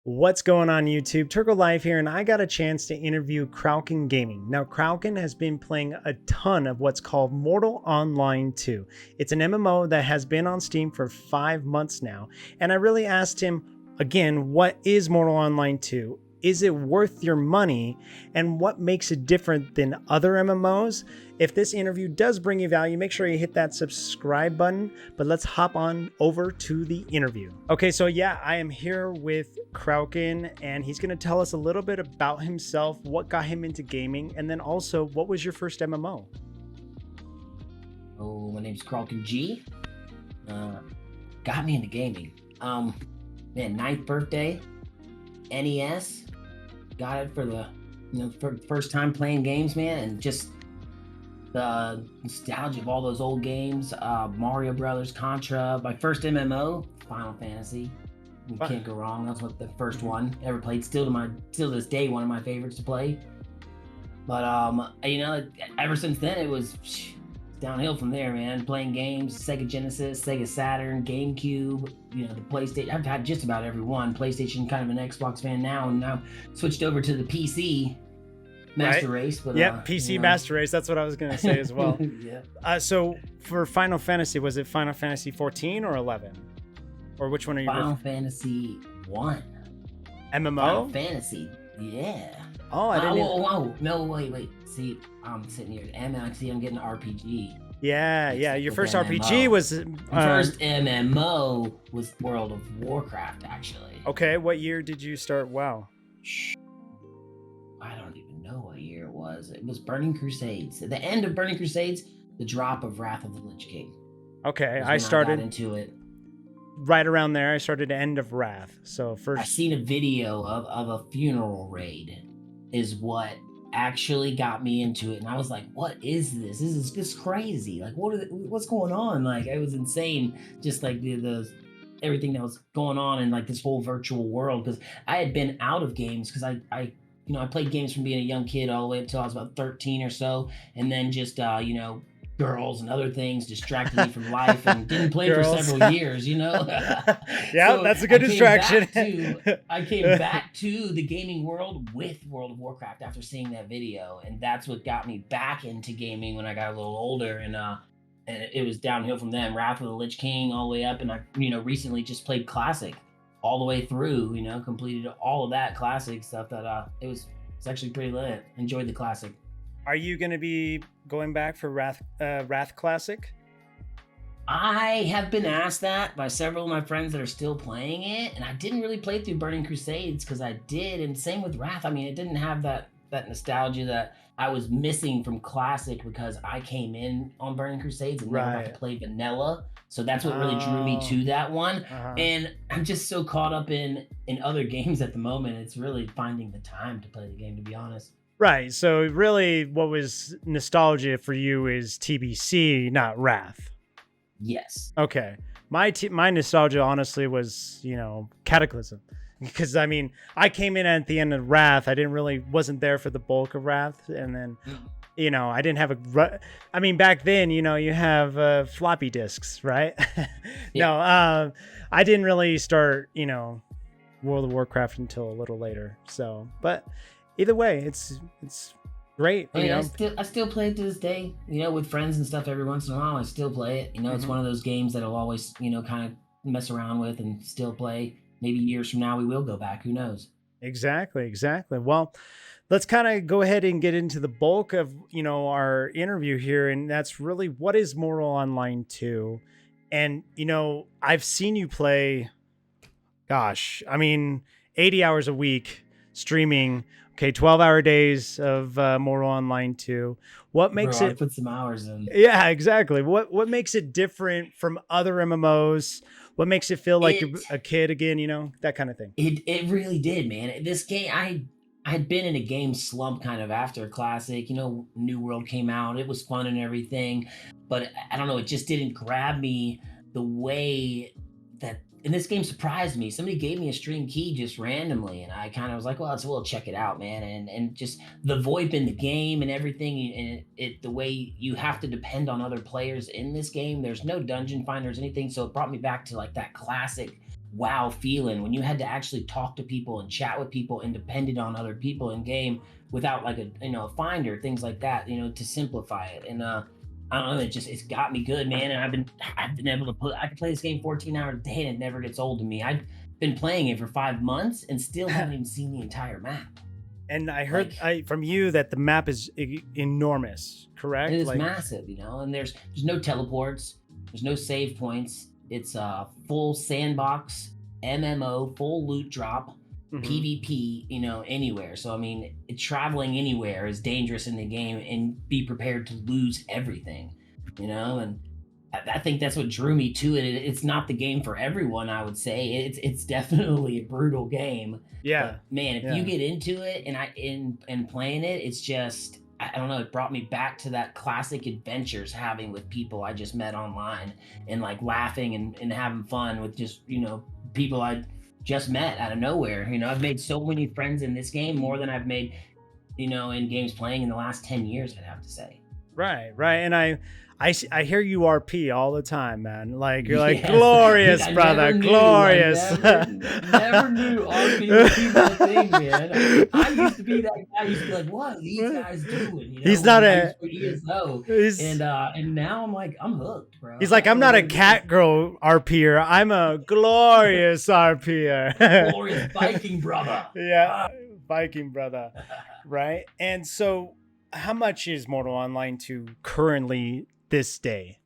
What's going on YouTube? Turtle Life here, and I got a chance to interview KralkenG Gaming. Now, Kralken has been playing a ton of what's called Mortal Online 2. It's an MMO that has been on Steam for 5 months now, and I really asked him, again, what is Mortal Online 2? Is it worth your money? And what makes it different than other MMOs? If this interview does bring you value, make sure you hit that subscribe button. But let's hop on over to the interview. Okay, so yeah, I am here with Kralken, and he's going to tell us a little bit about himself, what got him into gaming, and then also, what was your first MMO? Oh, my name's KralkenG. Got me into gaming. Man, 9th birthday, NES. Got it for the, for the first time playing games, man, and just the nostalgia of all those old games. Mario Brothers, Contra. My first MMO, Final Fantasy. You can't go wrong. That's what the first one ever played. Still to this day, one of my favorites to play. But ever since then, it was downhill from there, man. Playing games, Sega Genesis, Sega Saturn, GameCube, the PlayStation. I've had just about every one. PlayStation, kind of an Xbox fan now, and now switched over to the PC Master Race. But PC Master Race. That's what I was going to say as well. Yeah. So for Final Fantasy, was it Final Fantasy 14 or 11? Or which one are you? Final Fantasy 1. MMO? Final Fantasy, yeah. Oh, I didn't Whoa. No, wait. See, I'm sitting here. I'm getting an RPG. Yeah. Your first MMO. RPG was... First MMO was World of Warcraft, actually. Okay, what year did you start WoW? I don't even know what year it was. It was Burning Crusades. At the end of Burning Crusades, the drop of Wrath of the Lich King. Okay, I started... I got into it. Right around there, I started End of Wrath. So first... I seen a video of a funeral raid is what actually got me into it, and I was like, what is this? This is just crazy. Like, what's going on? Like, it was insane, just like the everything that was going on in like this whole virtual world, because I had been out of games because I played games from being a young kid all the way up until I was about 13 or so, and then just girls and other things distracted me from life, and didn't play for several years, Yeah, so that's a good distraction. I came back to the gaming world with World of Warcraft after seeing that video, and that's what got me back into gaming when I got a little older, and it was downhill from then. Wrath of the Lich King all the way up, and I recently just played Classic all the way through, completed all of that Classic stuff. That it's actually pretty lit. Enjoyed the Classic. Are you going to be going back for Wrath Classic? I have been asked that by several of my friends that are still playing it, and I didn't really play through Burning Crusades because I did, and same with Wrath. I mean, it didn't have that nostalgia that I was missing from Classic because I came in on Burning Crusades and never got to play vanilla. So that's what really drew me to that one. And I'm just so caught up in other games at the moment. It's really finding the time to play the game, to be honest. Right. So really what was nostalgia for you is TBC, not Wrath. Yes. Okay. My nostalgia honestly was, Cataclysm. Because I mean, I came in at the end of Wrath. I wasn't there for the bulk of Wrath. And then, I didn't have back then, you have floppy disks, right? Yeah. No, I didn't really start, World of Warcraft until a little later. So, but either way, it's great. I still play it to this day, with friends and stuff. Every once in a while, I still play it. It's one of those games that I'll always, kind of mess around with and still play. Maybe years from now, we will go back. Who knows? Exactly. Well, let's kind of go ahead and get into the bulk of, our interview here. And that's really, what is Mortal Online 2? And, I've seen you play, 80 hours a week streaming. Okay, 12-hour days of Mortal Online 2. What makes I put some hours in. Yeah, exactly. What makes it different from other MMOs? What makes it feel like you're a kid again? That kind of thing. It really did, man. This game, I had been in a game slump kind of after Classic. New World came out. It was fun and everything, but I don't know. It just didn't grab me the way that. And this game surprised me. Somebody gave me a stream key just randomly, and I kind of was like, well, check it out, man. And just the VoIP in the game and everything, and the way you have to depend on other players in this game. There's no dungeon finders, anything. So it brought me back to like that classic wow feeling when you had to actually talk to people and chat with people and depended on other people in game without like a a finder, things like that, to simplify it. And I don't know, it's got me good, man. And I've been able to I can play this game 14 hours a day and it never gets old to me. I've been playing it for 5 months and still haven't even seen the entire map. And I heard Like, from you that the map is enormous, correct? it is Like, massive, and there's no teleports, there's no save points. It's a full sandbox, MMO, full loot drop, mhm. PvP, anywhere. So I mean, traveling anywhere is dangerous in the game, and be prepared to lose everything, and I think that's what drew me to it. It's not the game for everyone, I would say. It's definitely a brutal game. Yeah. But man, if you get into it and playing it, it's just, I don't know, it brought me back to that classic adventures having with people I just met online, and like laughing and having fun with just, people I just met out of nowhere. I've made so many friends in this game, more than I've made, in games playing in the last 10 years, I'd have to say. Right. And I hear you RP all the time, man. Like, you're like, Yes. glorious, I brother, never knew. glorious. I never knew RP would be that thing, man. I used to be that guy. I used to be like, what are these guys doing? He's not a ESO. He's, and now I'm like, I'm hooked, bro. He's like, I'm not a cat girl RPer. I'm a glorious RPer. Glorious Viking brother. Yeah, Viking brother. Right. And so, how much is Mortal Online 2 currently this day?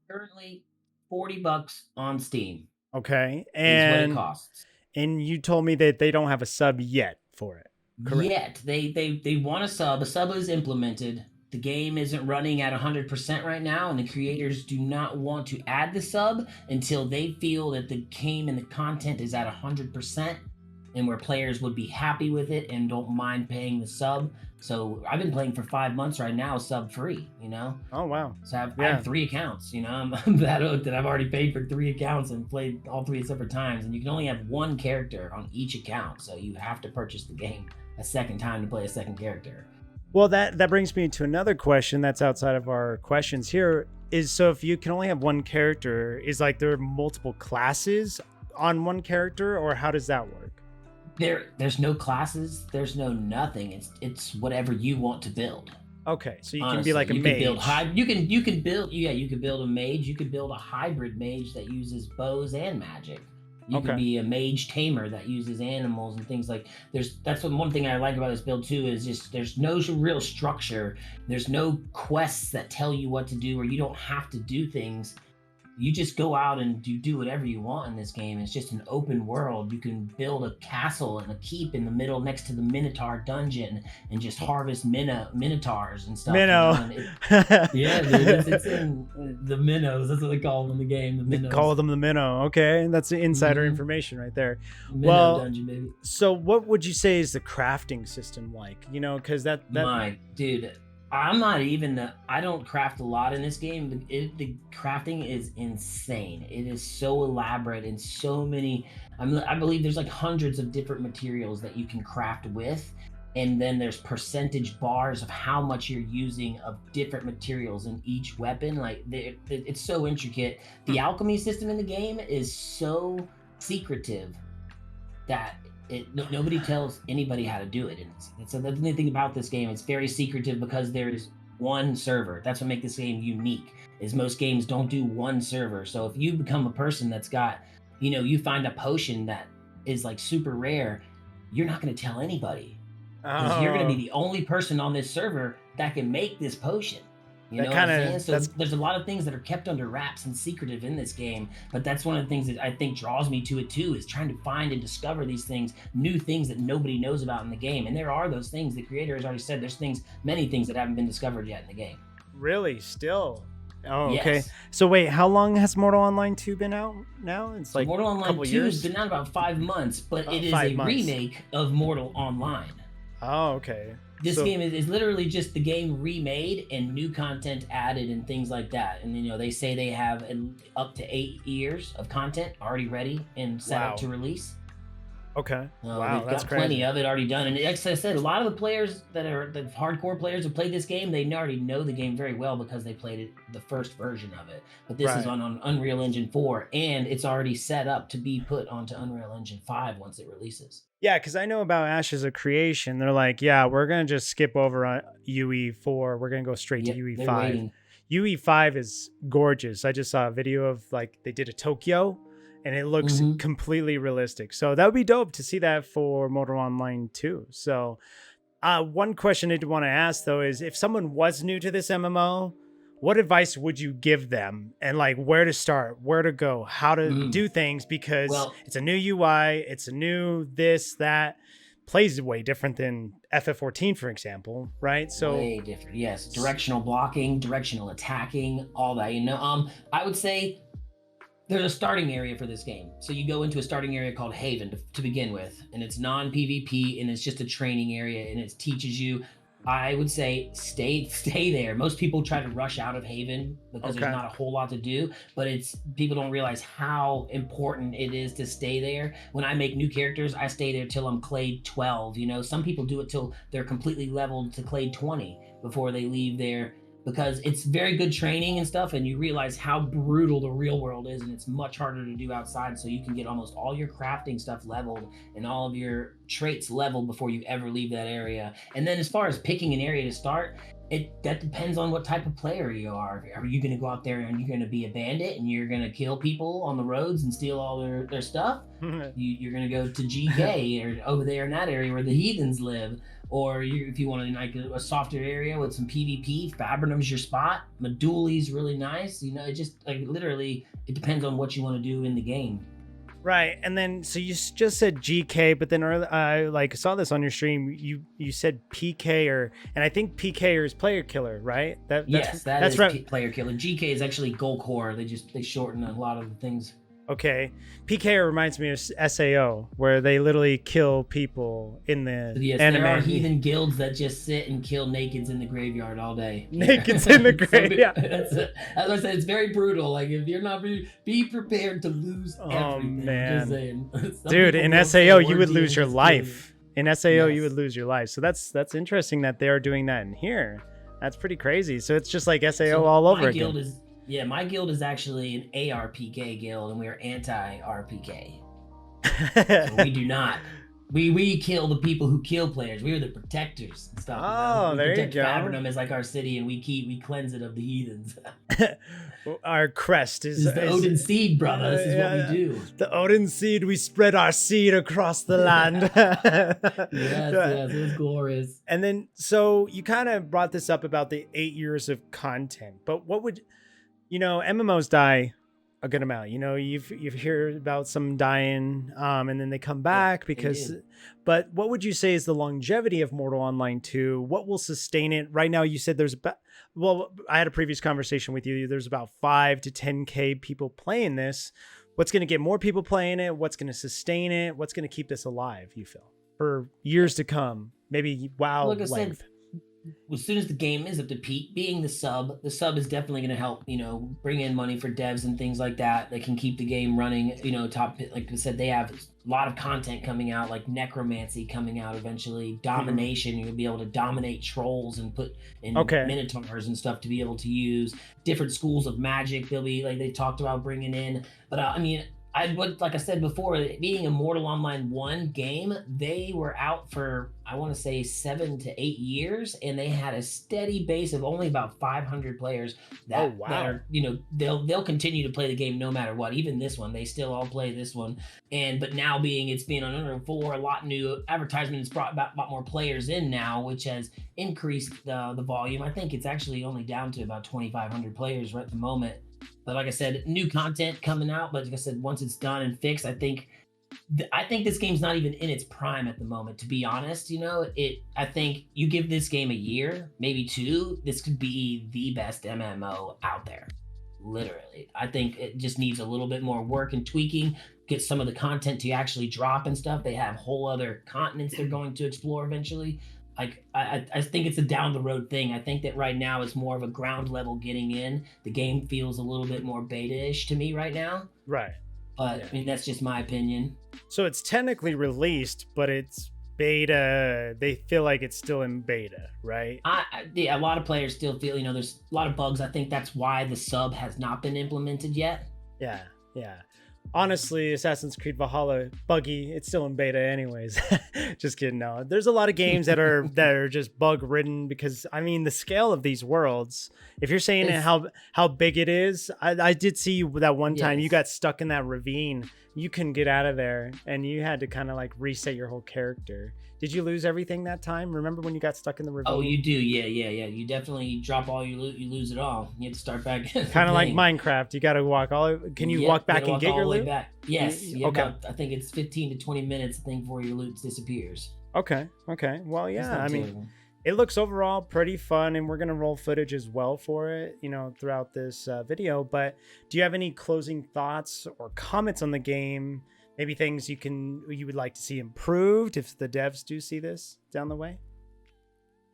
Currently $40 on Steam. Okay. And is what it costs. And you told me that they don't have a sub yet for it. Correct. Yet. They want a sub. A sub is implemented. The game isn't running at 100% right now, and the creators do not want to add the sub until they feel that the game and the content is at 100%, and where players would be happy with it and don't mind paying the sub. So I've been playing for 5 months right now, sub free, Oh, wow. So I have 3 accounts, I'm that hooked that I've already paid for 3 accounts and played all 3 separate times. And you can only have 1 character on each account. So you have to purchase the game a second time to play a second character. Well, that brings me to another question that's outside of our questions here is, so if you can only have 1 character, is like there are multiple classes on 1 character, or how does that work? There's no classes, there's no nothing. It's whatever you want to build. Okay, so you can be like a mage. You can build a mage. You could build a hybrid mage that uses bows and magic. You could be a mage tamer that uses animals and things like. That's one thing I like about this build too, is just there's no real structure. There's no quests that tell you what to do, or you don't have to do things. You just go out and do whatever you want in this game. It's just an open world. You can build a castle and a keep in the middle next to the Minotaur dungeon and just harvest minotaurs and stuff. Yeah, dude, it's in the minnows. That's what they call them in the game. The minnows. They call them the minnow. Okay, that's the insider information right there. Minnow dungeon, baby. So what would you say is the crafting system like? Because that my dude. I don't craft a lot in this game. The crafting is insane. It is so elaborate and so many, I believe there's like hundreds of different materials that you can craft with. And then there's percentage bars of how much you're using of different materials in each weapon. Like it's so intricate. The alchemy system in the game is so secretive that nobody tells anybody how to do it. And so the thing about this game, it's very secretive because there is 1 server. That's what makes this game unique, is most games don't do 1 server. So if you become a person that's got, you find a potion that is like super rare, you're not going to tell anybody. Because you're going to be the only person on this server that can make this potion. You know what I'm saying? So there's a lot of things that are kept under wraps and secretive in this game, but that's one of the things that I think draws me to it too, is trying to find and discover these things, new things that nobody knows about in the game. And there are those things. The creator has already said there's many things that haven't been discovered yet in the game. Really? Still? Oh, yes. Okay. So wait, how long has Mortal Online 2 been out now? It's like Mortal Online 2 years? has been out about 5 months, but it is a remake of Mortal Online. Oh, okay. This game is literally just the game remade and new content added and things like that. And they say they have up to 8 years of content already ready and set up to release. Okay. Wow, They've that's got plenty crazy. of it already done. And like I said, a lot of the players that are the hardcore players who played this game, they already know the game very well because they played it the first version of it. But this is Right. on Unreal Engine 4, and it's already set up to be put onto Unreal Engine 5 once it releases. Yeah, because I know about Ashes of Creation. They're like, yeah, we're gonna just skip over on UE4. We're gonna go straight to Yep, they're UE5. waiting. UE5 is gorgeous. I just saw a video of like they did a Tokyo, and it looks Hmm. completely realistic. So that would be dope to see that for Mortal Online too. So, one question I did want to ask though is if someone was new to this MMO, what advice would you give them and like where to start, where to go, how to Mm. do things because Well, it's a new UI, it's a new this, that plays way different than FF14, for example, right? So, way different. Yes, directional blocking, directional attacking, all that. I would say there's a starting area for this game. So you go into a starting area called Haven to begin with, and it's non-PvP and it's just a training area and it teaches you. I would say stay there. Most people try to rush out of Haven because there's okay. not a whole lot to do, but it's people don't realize how important it is to stay there. When I make new characters, I stay there till I'm Clade 12. Some people do it till they're completely leveled to Clade 20 before they leave there because it's very good training and stuff, and you realize how brutal the real world is, and it's much harder to do outside. So you can get almost all your crafting stuff leveled and all of your traits leveled before you ever leave that area. And then as far as picking an area to start, that depends on what type of player you are. Are you going to go out there and you're going to be a bandit and you're going to kill people on the roads and steal all their stuff? You're going to go to GK or over there in that area where the heathens live. Or if you want to like a softer area with some PvP, Fabrinum's your spot. Meduli's really nice. It just like literally it depends on what you want to do in the game. Right, and then so you just said GK, but then I like saw this on your stream. You said PKer, and I think PKer is player killer, right? Yes, That's is right. player killer. GK is actually goal core. They shorten a lot of the things. Okay, PKer reminds me of SAO, where they literally kill people in the But yes, anime. there are heathen guilds that just sit and kill nakeds in the graveyard all day. Nakeds in the grave. Yeah. As I said, it's very brutal. Like if you're not be prepared to lose Oh everything. man, Just saying. dude, in SAO you would lose your life. In SAO you would Yes. lose your life. So that's interesting that they are doing that in here. That's pretty crazy. So it's just like SAO So all over my again. guild is my guild is actually an ARPK guild, and we are anti-RPK. So we do not. We kill the people who kill players. We are the protectors and stuff. Oh, We there you protect go. Fabrinum as like our city, and we cleanse it of the heathens. Our crest This is the Odin seed, brother. This is what we do. The Odin seed, we spread our seed across the land. Yes, it was glorious. And then, so you kind of brought this up about the 8 years of content, but what would, MMOs die a good amount. You've heard about some dying, and then they come back because. But what would you say is the longevity of Mortal Online 2? What will sustain it? Right now, you said there's about. Well, I had a previous conversation with you. There's about 5 to 10K people playing this. What's going to get more people playing it? What's going to sustain it? What's going to keep this alive, you feel, for years to come? Maybe WoW Like I length. said, as soon as the game is at the peak, being the sub is definitely going to help, bring in money for devs and things like that. They can keep the game running, top. Like I said, they have a lot of content coming out, like necromancy coming out eventually, domination. You'll be able to dominate trolls and put in minotaurs and stuff to be able to use different schools of magic. They'll be like they talked about bringing in, but like I said before, being a Mortal Online 1 game, they were out for, I want to say 7 to 8 years, and they had a steady base of only about 500 players that are, they'll continue to play the game no matter what. Even this one, they still all play this one. But now it's being on Unreal 4, a lot new advertisements brought about a lot more players in now, which has increased the volume. I think it's actually only down to about 2,500 players right at the moment. But like I said, new content coming out. But like I said, once it's done and fixed, I think this game's not even in its prime at the moment. To be honest, I think you give this game a year, maybe 2, this could be the best MMO out there. Literally, I think it just needs a little bit more work and tweaking. Get some of the content to actually drop and stuff. They have whole other continents they're going to explore eventually. Like I think it's a down the road thing. I think that right now it's more of a ground level getting in. The game feels a little bit more beta-ish to me right now. Right. But Yeah. I mean, that's just my opinion. So it's technically released, but it's beta. They feel like it's still in beta, right? Yeah, a lot of players still feel, there's a lot of bugs. I think that's why the sub has not been implemented yet. Yeah, yeah. Honestly, Assassin's Creed Valhalla buggy. It's still in beta, anyways. Just kidding. No, there's a lot of games that are just bug ridden because I mean the scale of these worlds. If you're saying It's how big it is, I did see you that one time you yes. got stuck in that ravine. You couldn't get out of there, and you had to kind of like reset your whole character. Did you lose everything that time? Remember when you got stuck in the Oh, ravine? you do, yeah, yeah, yeah. You definitely drop all your loot, you lose it all. You have to start back at the Kind of like thing. Minecraft. You got to walk all. Can you Yep, walk you back gotta and walk get all your the way loot? back. Yes, you have Okay. about, I think it's 15 to 20 minutes, I think, before your loot disappears. Okay. Okay. Well, It's yeah. not I mean, terrible. it looks overall pretty fun, and we're gonna roll footage as well for it, throughout this video. But do you have any closing thoughts or comments on the game? Maybe things you would like to see improved if the devs do see this down the way.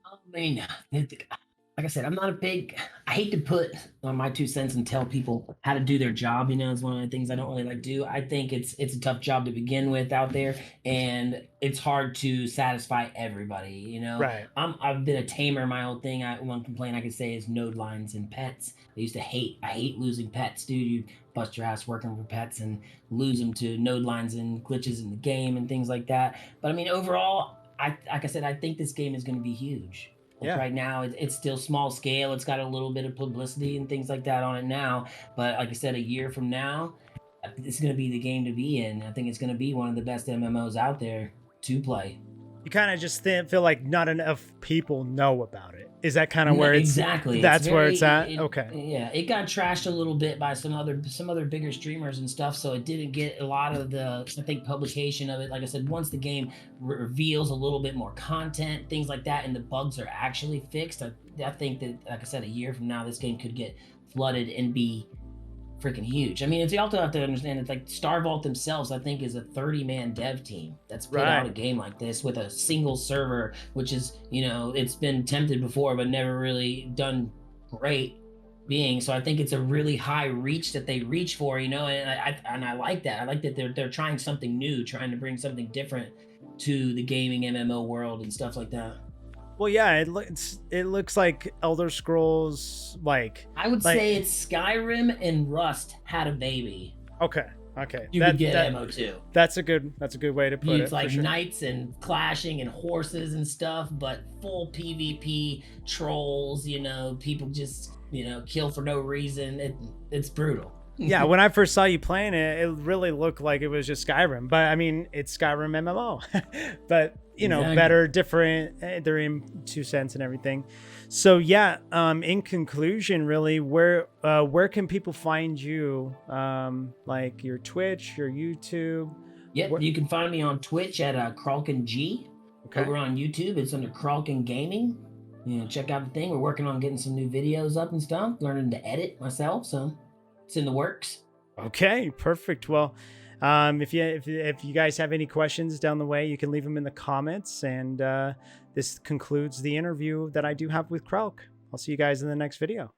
I mean, like I said, I'm not a big. I hate to put on my 2 cents and tell people how to do their job. It's one of the things I don't really like to do. I think it's a tough job to begin with out there, and it's hard to satisfy everybody. Right. I've been a tamer my whole thing. One complaint I could say is node lines and pets. I used to hate. I hate losing pets, dude. You bust your ass working for pets and lose them to node lines and glitches in the game and things like that. But I mean, overall, like I said, I think this game is going to be huge. Like Yeah. right now, it's still small scale. It's got a little bit of publicity and things like that on it now. But like I said, a year from now, it's going to be the game to be in. I think it's going to be one of the best MMOs out there to play. You kind of just feel like not enough people know about it. Is that kind of where Exactly. It's that's where very it's at? Okay. yeah, it got trashed a little bit by some other bigger streamers and stuff, so it didn't get a lot of the, I think, publication of it. Like I said, once the game reveals a little bit more content, things like that, and the bugs are actually fixed, I think that, like I said, a year from now this game could get flooded and be freaking huge. I mean, you also have to understand it's like Star Vault themselves, I think, is a 30-man dev team that's put out a Right. game like this with a single server, which is, it's been attempted before but never really done great being. So I think it's a really high reach that they reach for, and I like that. I like that they're trying something new, trying to bring something different to the gaming MMO world and stuff like that. Well, yeah. It looks like Elder Scrolls, I would like say it's Skyrim and Rust had a baby. okay. Okay. You could get ammo too. That's a good way to put It's it. like For sure. knights and clashing and horses and stuff, but full PvP trolls, people just, kill for no reason. It's brutal. Yeah, when I first saw you playing it, it really looked like it was just Skyrim. But I mean, it's Skyrim MMO. But Exactly. better, different. They're in 2 cents and everything. So yeah, in conclusion, really, where can people find you? Like your Twitch, your YouTube. Yep, Where, you can find me on Twitch at KralkenG. okay. Over on YouTube, it's under KralkenG Gaming. Check out the thing. We're working on getting some new videos up and stuff, learning to edit myself, so it's in the works. Okay, perfect. Well, if you guys have any questions down the way, you can leave them in the comments. And this concludes the interview that I do have with Kralk. I'll see you guys in the next video.